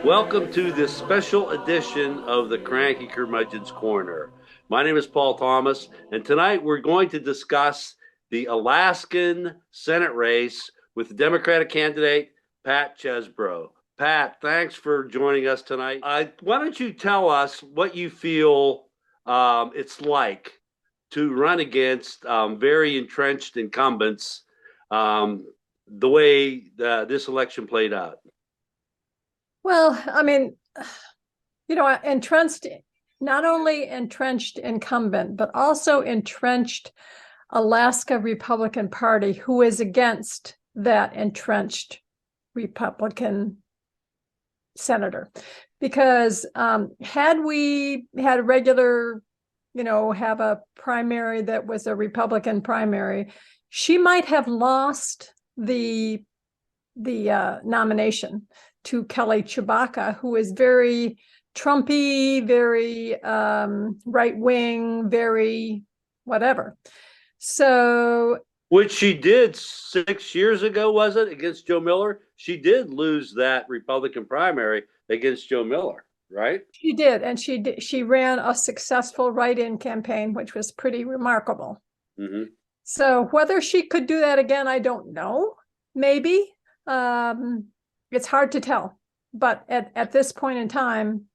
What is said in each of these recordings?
Welcome to this special edition of the Cranky Curmudgeon's Corner. My name is Paul Thomas, and tonight we're going to discuss the Alaskan Senate race with the Democratic candidate, Pat Chesbro. Pat, thanks for joining us tonight. Why don't you tell us what you feel it's like to run against very entrenched incumbents the way this election played out? Well, I mean, entrenched, not only entrenched incumbent, but also entrenched Alaska Republican Party, who is against that entrenched Republican senator. Because had we had a regular, have a primary that was a Republican primary, she might have lost the nomination to Kelly Chewbacca, who is very Trumpy, very right wing, very whatever. So, Which she did 6 years ago, was it, against Joe Miller? She did lose that Republican primary against Joe Miller, right? she did, and she ran a successful write-in campaign, which was pretty remarkable. Mm-hmm. So whether she could do that again, I don't know. Maybe. It's hard to tell. But at this point in time,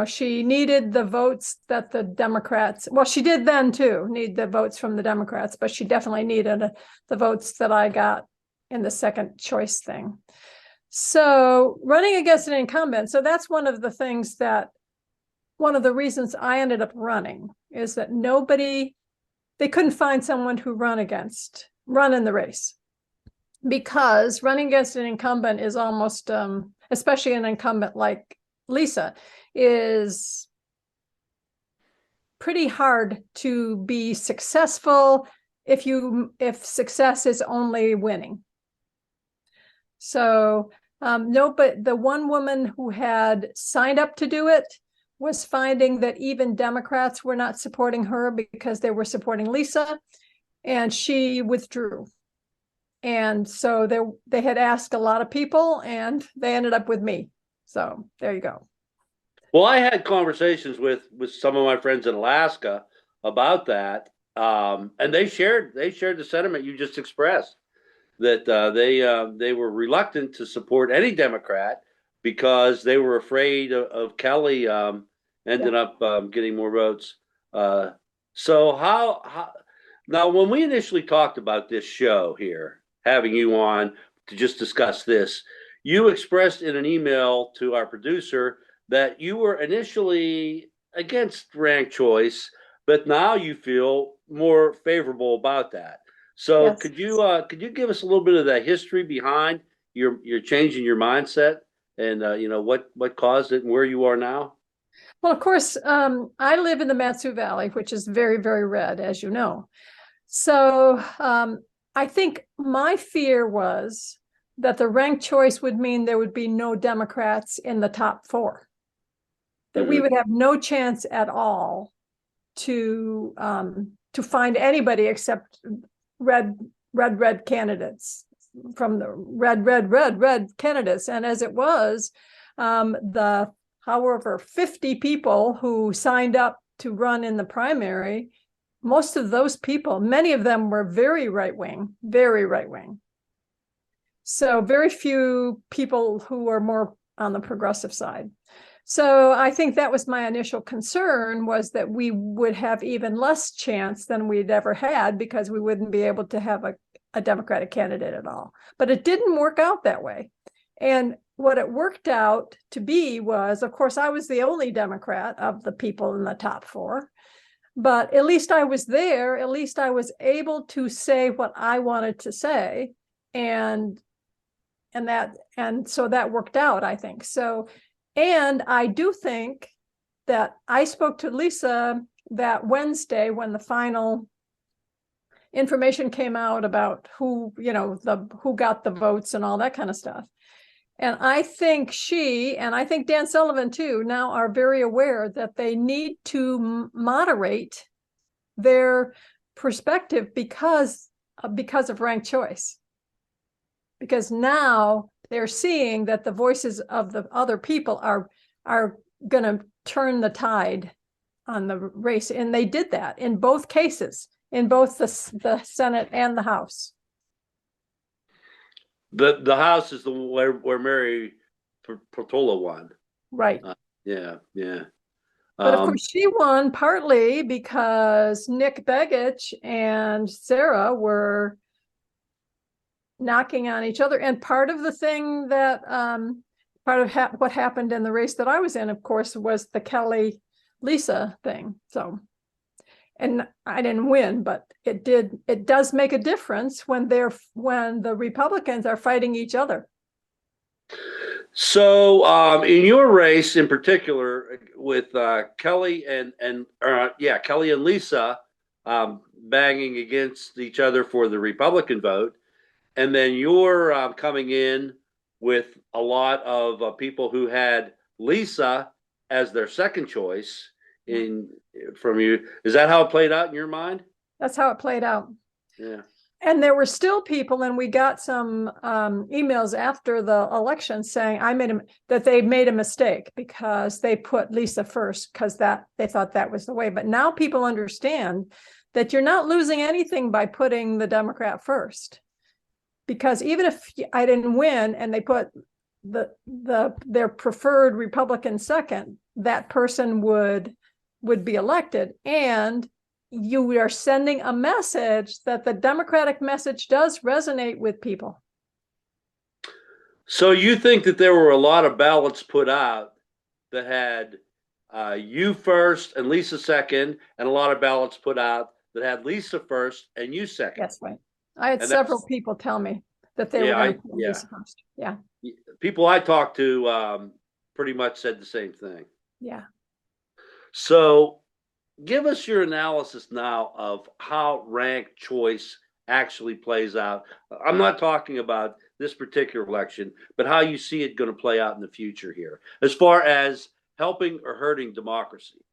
she needed the votes that the Democrats, well, she did then too, need the votes from the Democrats, but she definitely needed the votes that I got in the second choice thing. So running against an incumbent, so that's one of the reasons I ended up running is that they couldn't find someone who run in the race. Because running against an incumbent is almost, especially an incumbent like Lisa, is pretty hard to be successful if success is only winning. So no, but the one woman who had signed up to do it was finding that even Democrats were not supporting her because they were supporting Lisa, and she withdrew. And so they had asked a lot of people, and they ended up with me. So there you go. Well, I had conversations with some of my friends in Alaska about that, and they shared the sentiment you just expressed that they were reluctant to support any Democrat because they were afraid of Kelly Yeah. ended up getting more votes. So how now when we initially talked about this show here, having you on to just discuss this, you expressed in an email to our producer that you were initially against ranked choice, but now you feel more favorable about that. So Yes. could you give us a little bit of the history behind your change in your mindset and what caused it and where you are now? Well, of course, I live in the Matsu Valley, which is very, very red, as you know. So I think my fear was that the ranked choice would mean there would be no Democrats in the top four, that we Mm-hmm. would have no chance at all to find anybody except red, red candidates from the red candidates. And as it was, the however 50 people who signed up to run in the primary, most of those people, many of them were very right wing, very right wing. So very few people who were more on the progressive side. So I think that was my initial concern, was that we would have even less chance than we'd ever had because we wouldn't be able to have a Democratic candidate at all. But it didn't work out that way. And what it worked out to be was, of course, I was the only Democrat of the people in the top four. But at least I was there. At least I was able to say what I wanted to say. And so that worked out, I think. So, and I do think that I spoke to Lisa that Wednesday when the final information came out about who got the votes and all that kind of stuff. And I think she, and I think Dan Sullivan too, now are very aware that they need to moderate their perspective because of ranked choice. Because now they're seeing that the voices of the other people are going to turn the tide on the race. And they did that in both cases, in both the Senate and the House. The House is the where Mary Portola won. Right. Yeah, yeah. But of course, she won partly because Nick Begich and Sarah were knocking on each other. And part of the thing that, part of what happened in the race that I was in, of course, was the Kelly Lisa thing. So, and I didn't win, but it does make a difference when the Republicans are fighting each other. So, in your race in particular, with Kelly and Kelly and Lisa banging against each other for the Republican vote, and then you're coming in with a lot of people who had Lisa as their second choice from you. Is that how it played out in your mind? That's how it played out. Yeah. And there were still people, and we got some emails after the election saying that they made a mistake because they put Lisa first because they thought that was the way. But now people understand that you're not losing anything by putting the Democrat first, because even if I didn't win and they put their preferred Republican second, that person would be elected, and you are sending a message that the Democratic message does resonate with people. So you think that there were a lot of ballots put out that had you first and Lisa second, and a lot of ballots put out that had Lisa first and you second? That's right. I had several people tell me that they were going to put Lisa first. Yeah. People I talked to pretty much said the same thing. Yeah. So give us your analysis now of how ranked choice actually plays out. I'm not talking about this particular election, but how you see it going to play out in the future here, as far as helping or hurting democracy.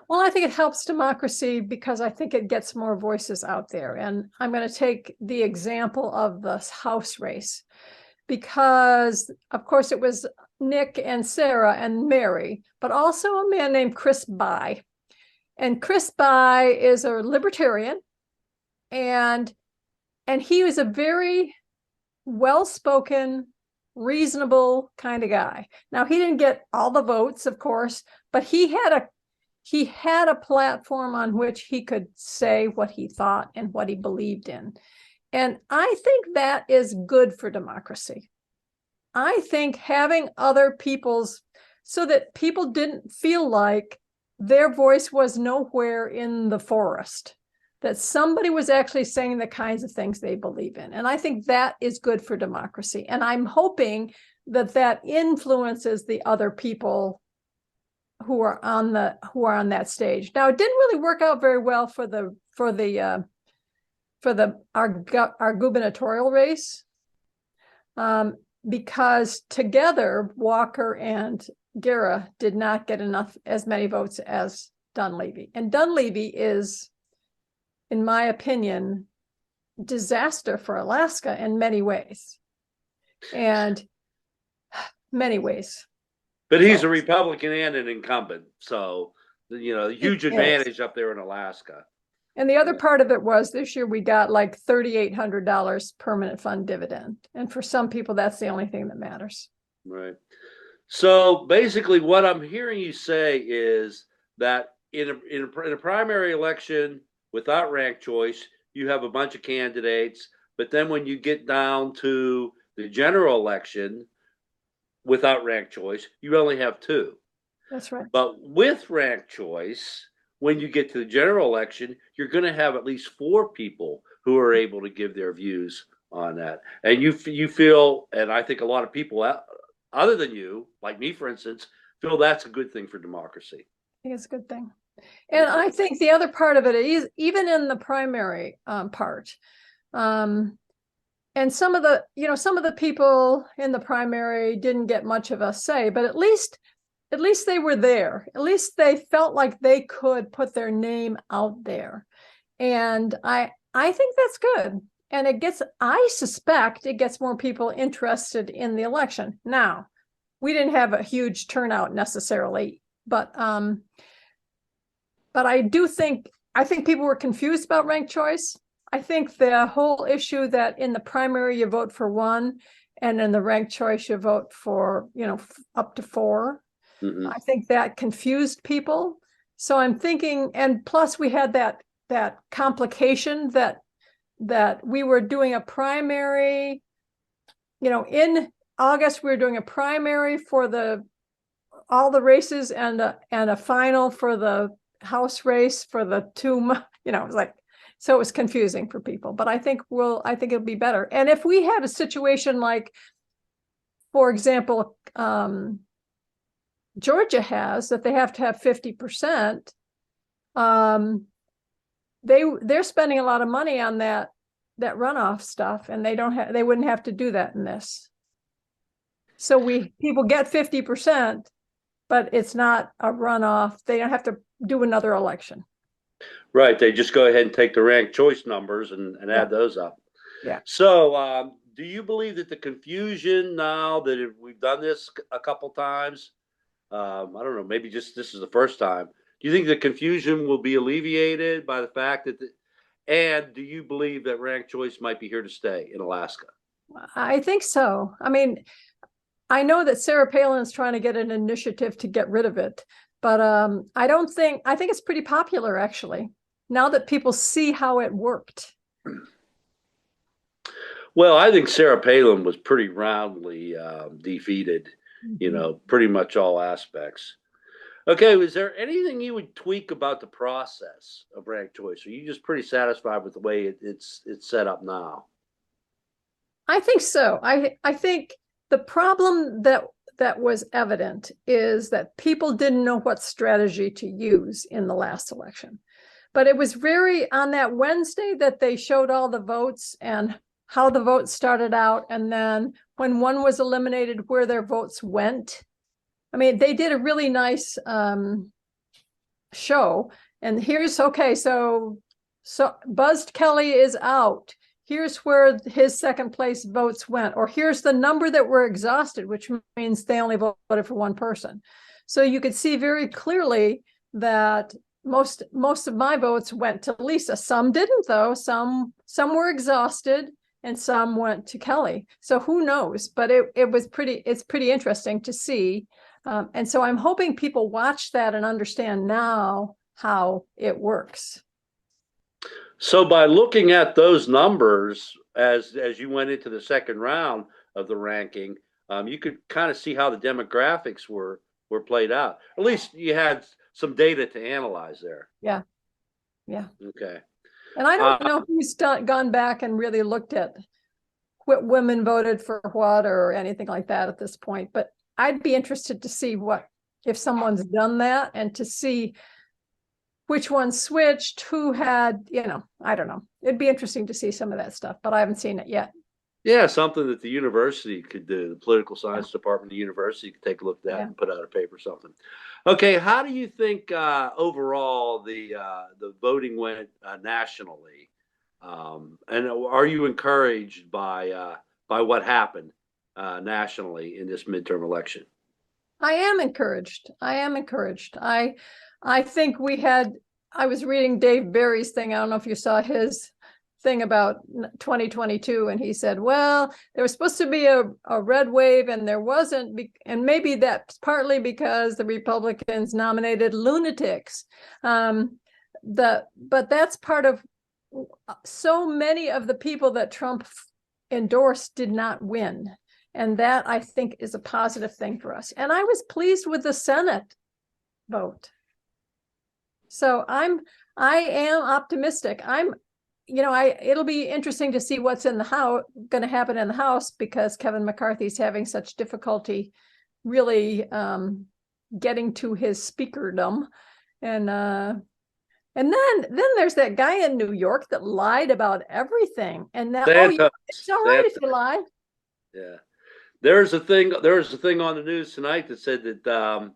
Well, I think it helps democracy because I think it gets more voices out there. And I'm going to take the example of the House race because, of course, it was Nick and Sarah and Mary, but also a man named Chris By. And Chris By is a libertarian, and he was a very well-spoken, reasonable kind of guy. Now, he didn't get all the votes, of course, but he had a platform on which he could say what he thought and what he believed in. And I think that is good for democracy. I think having other people's, so that people didn't feel like their voice was nowhere in the forest, that somebody was actually saying the kinds of things they believe in. And I think that is good for democracy. And I'm hoping that influences the other people who are on that stage. Now, it didn't really work out very well for our gubernatorial race, because together Walker and Guerra did not get as many votes as Dunleavy. And Dunleavy is, in my opinion, disaster for Alaska in many ways. And many ways. But he's a Republican and an incumbent, so huge advantage up there in Alaska. And the other part of it was this year we got like $3,800 permanent fund dividend, and for some people that's the only thing that matters. Right. So basically, what I'm hearing you say is that in a primary election without ranked choice, you have a bunch of candidates, but then when you get down to the general election without ranked choice, you only have two. That's right. But with ranked choice, when you get to the general election, you're going to have at least four people who are able to give their views on that. And you feel, and I think a lot of people other than you, like me, for instance, feel that's a good thing for democracy. I think it's a good thing. And I think the other part of it is, even in the primary part, and some of the people in the primary didn't get much of a say, but at least they were there. At least they felt like they could put their name out there. And I think that's good. I suspect it gets more people interested in the election. Now, we didn't have a huge turnout necessarily, but I think people were confused about ranked choice. I think the whole issue that in the primary you vote for one, and in the ranked choice you vote for, up to four. Mm-hmm. I think that confused people. So I'm thinking, and plus we had that complication that we were doing a primary, in August we were doing a primary for all the races and a final for the House race for the two, it was like, so it was confusing for people, but I think it'll be better. And if we had a situation like, for example, Georgia has, that they have to have 50%, they're spending a lot of money on that runoff stuff, and they wouldn't have to do that in this. So people get 50%, but it's not a runoff. They don't have to do another election. Right. They just go ahead and take the ranked choice numbers and Yeah. add those up. Yeah. So, do you believe that the confusion now that we've done this a couple times, I don't know, maybe just this is the first time. Do you think the confusion will be alleviated by the fact that, and do you believe that ranked choice might be here to stay in Alaska? I think so. I mean, I know that Sarah Palin is trying to get an initiative to get rid of it, but I think it's pretty popular actually, now that people see how it worked. Well, I think Sarah Palin was pretty roundly defeated, pretty much all aspects. Okay, was there anything you would tweak about the process of ranked choice? Are you just pretty satisfied with the way it's set up now? I think so. I think the problem that was evident is that people didn't know what strategy to use in the last election. But it was very on that Wednesday that they showed all the votes and how the votes started out, and then when one was eliminated, where their votes went. I mean, they did a really nice show. And so Buzzed Kelly is out. Here's where his second place votes went, or here's the number that were exhausted, which means they only voted for one person. So you could see very clearly that most of my votes went to Lisa. Some didn't, though. Some were exhausted, and some went to Kelly. So who knows? But it's pretty interesting to see. And so I'm hoping people watch that and understand now how it works. So by looking at those numbers as you went into the second round of the ranking, you could kind of see how the demographics were played out. At least you had some data to analyze there. Yeah. Yeah. Okay. And I don't know who's gone back and really looked at what women voted for what or anything like that at this point, but I'd be interested to see if someone's done that, and to see which one switched, who had, I don't know. It'd be interesting to see some of that stuff, but I haven't seen it yet. Yeah, something that the university could do. The political science department of the university could take a look at that and put out a paper or something. Okay, how do you think overall the voting went nationally? And are you encouraged by what happened nationally in this midterm election? I am encouraged. I think I was reading Dave Barry's thing. I don't know if you saw his thing about 2022, and he said, well, there was supposed to be a red wave and there wasn't, and maybe that's partly because the Republicans nominated lunatics. But that's part of, so many of the people that Trump endorsed did not win. And that, I think, is a positive thing for us. And I was pleased with the Senate vote. So I am optimistic. It'll be interesting to see what's in the House, going to happen in the House, because Kevin McCarthy's having such difficulty really getting to his speakerdom. And then there's that guy in New York that lied about everything. And now, it's all right if you lie. Yeah. There's a thing on the news tonight that said that the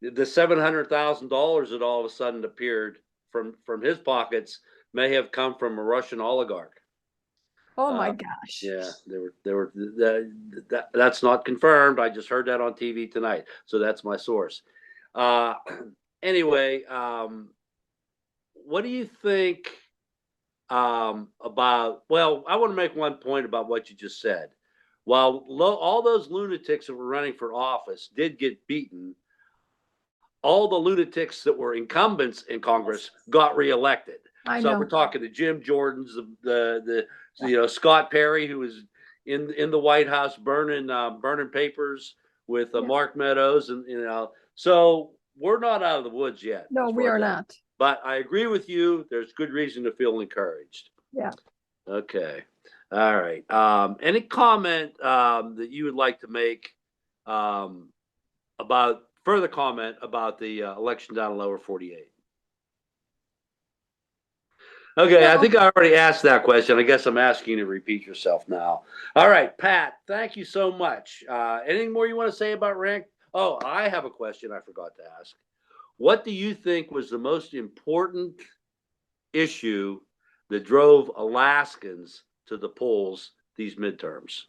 $700,000 that all of a sudden appeared from his pockets may have come from a Russian oligarch. Oh my gosh. Yeah, that's not confirmed. I just heard that on TV tonight, so that's my source. Uh, anyway, what do you think about? Well, I want to make one point about what you just said. While all those lunatics that were running for office did get beaten, all the lunatics that were incumbents in Congress got reelected. I So know. we're talking the Jim Jordans, Scott Perry, who was in the White House burning papers with Yeah. Mark Meadows, and so we're not out of the woods yet. No, we are not. But I agree with you. There's good reason to feel encouraged. Yeah. Okay. All right. Any comment that you would like to make about further comment about the election down in lower 48? Okay, No. I think I already asked that question. I guess I'm asking you to repeat yourself now. All right, Pat, thank you so much. Anything more you want to say about rank? Oh, I have a question I forgot to ask. What do you think was the most important issue that drove Alaskans to the polls these midterms?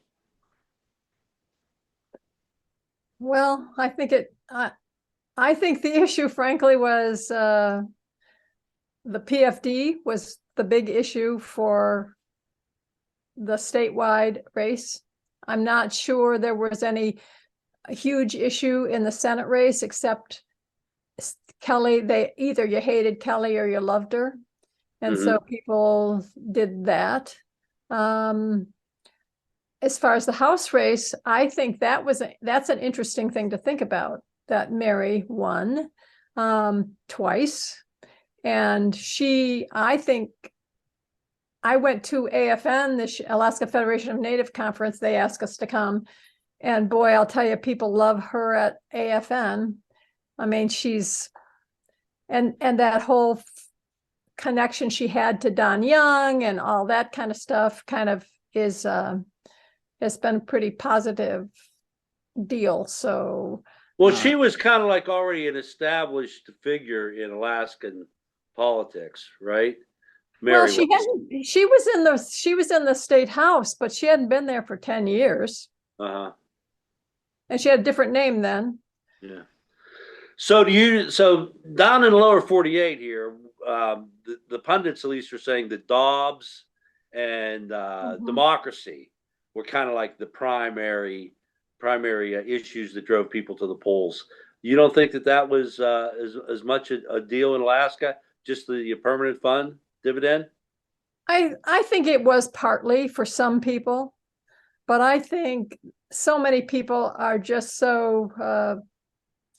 Well, I think I think the issue, frankly, was the PFD was the big issue for the statewide race. I'm not sure there was any huge issue in the Senate race except Kelly. They either you hated Kelly or you loved her, and so people did that. As far as the House race, I think that's an interesting thing to think about. That Mary won twice, and I think I went to AFN, the Alaska Federation of Native Conference. They asked us to come, and boy, I'll tell you, people love her at AFN. I mean, and that whole connection she had to Don Young and all that kind of stuff kind of is has been a pretty positive deal. So well, she was kind of like already an established figure in Alaskan politics, right? Mary well, she was in the state house, but she hadn't been there for 10 years. Uh-huh. And she had a different name then. Yeah. So down in the lower 48 here, the pundits at least are saying that Dobbs and democracy were kind of like the primary issues that drove people to the polls. You don't think that was as much a deal in Alaska, just the permanent fund dividend? I think it was partly for some people, but I think so many people are just so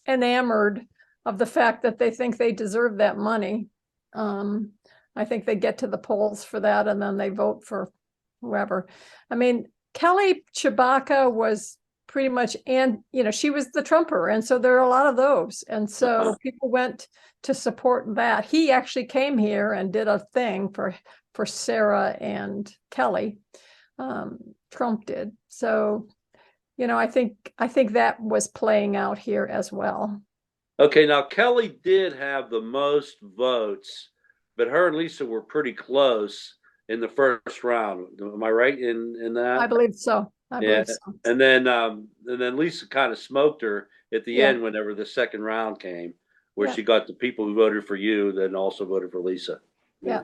enamored of the fact that they think they deserve that money. I think they get to the polls for that and then they vote for whoever. I mean, Kelly Chewbacca was pretty much, and she was the Trumper, and so there are a lot of those, and so people went to support that. He actually came here and did a thing for Sarah and Kelly. Trump did. So I think that was playing out here as well. Okay, now Kelly did have the most votes, but her and Lisa were pretty close in the first round. Am I right in that? I believe so. I believe so. And then Lisa kind of smoked her at the end whenever the second round came, where she got the people who voted for you, then also voted for Lisa. Yeah.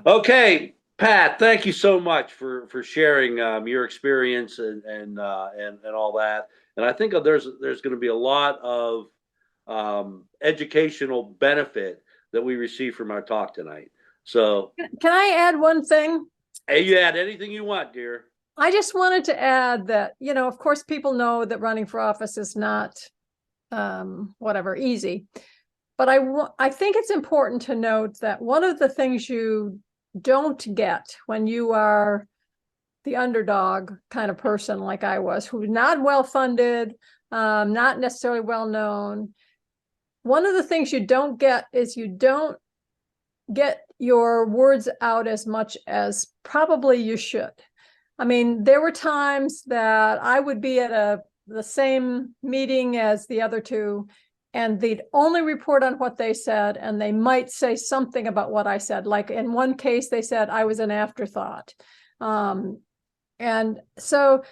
Okay, Pat, thank you so much for sharing your experience and all that. And I think there's going to be a lot of educational benefit that we receive from our talk tonight. So, can I add one thing? Hey, you add anything you want, dear. I just wanted to add that, of course, people know that running for office is not easy. But I think it's important to note that one of the things you don't get when you are the underdog kind of person like I was, who's not well funded, not necessarily well known. One of the things you don't get is you don't get your words out as much as probably you should. I mean, there were times that I would be at the same meeting as the other two, and they'd only report on what they said, and they might say something about what I said. Like in one case, they said I was an afterthought. And so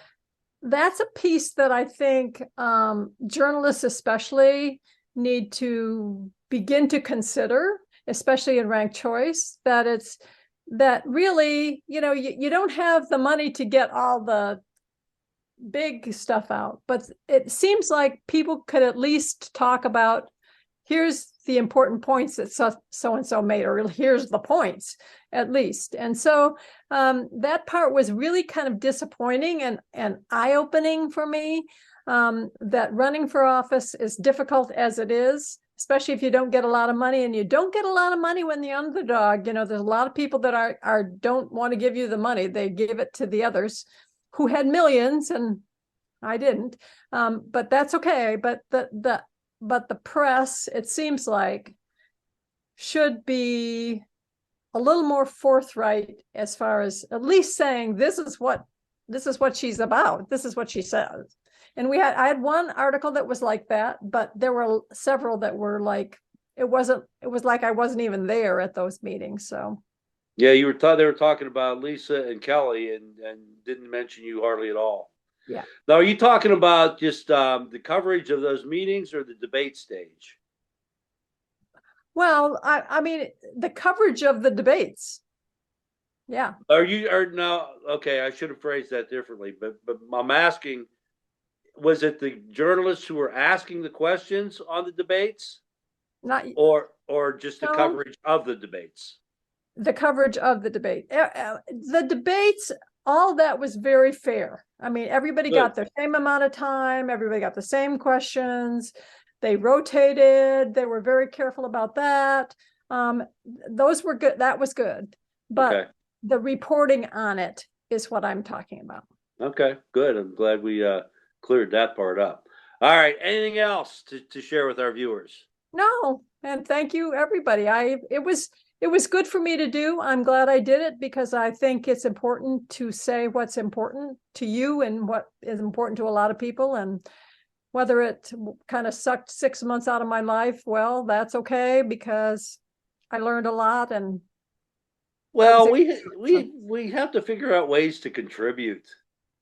that's a piece that I think journalists especially need to begin to consider, especially in ranked choice, that really, you don't have the money to get all the big stuff out, but it seems like people could at least talk about, here's the important points that so and so made, or here's the points at least. And so that part was really kind of disappointing and eye-opening for me, that running for office, as difficult as it is, especially if you don't get a lot of money, and you don't get a lot of money when the underdog, there's a lot of people that are don't want to give you the money. They give it to the others who had millions, and I didn't. But that's okay. But the press, it seems like, should be a little more forthright as far as at least saying this is what she's about. This is what she says. And I had one article that was like that, but there were several that were like, it was like I wasn't even there at those meetings. So Yeah, they were talking about Lisa and Kelly, and didn't mention you hardly at all. yeah. Now, are you talking about just the coverage of those meetings or the debate stage? Well, I mean, the coverage of the debates. Yeah. Are no, okay, I should have phrased that differently, but I'm asking, was it the journalists who were asking the questions on the debates, Not or just the no, coverage of the debates? the coverage of the debate. The debates, all that was very fair. I mean, everybody Good. got the same amount of time, everybody got the same questions. They rotated, they were very careful about that. Those were good, that was good. But Okay. the reporting on it is what I'm talking about. Okay, good. I'm glad we cleared that part up. All right. Anything else to share with our viewers? No, and thank you, everybody. It was good for me to do. I'm glad I did it, because I think it's important to say what's important to you and what is important to a lot of people. And whether it kind of sucked 6 months out of my life, well, that's okay, because I learned a lot, and I was Well, able to. we have to figure out ways to contribute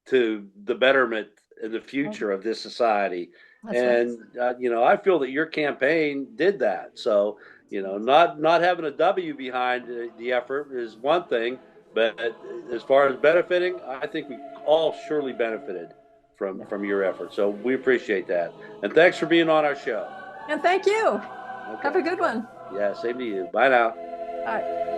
to the betterment in the So, future of this society, that's right. and I feel that your campaign did that. So, not having a W behind the effort is one thing, but as far as benefiting, I think we all surely benefited from Yeah. your effort. So we appreciate that, and thanks for being on our show. And thank you. Have Okay. a good one. Yeah, same to you. Bye now. Bye.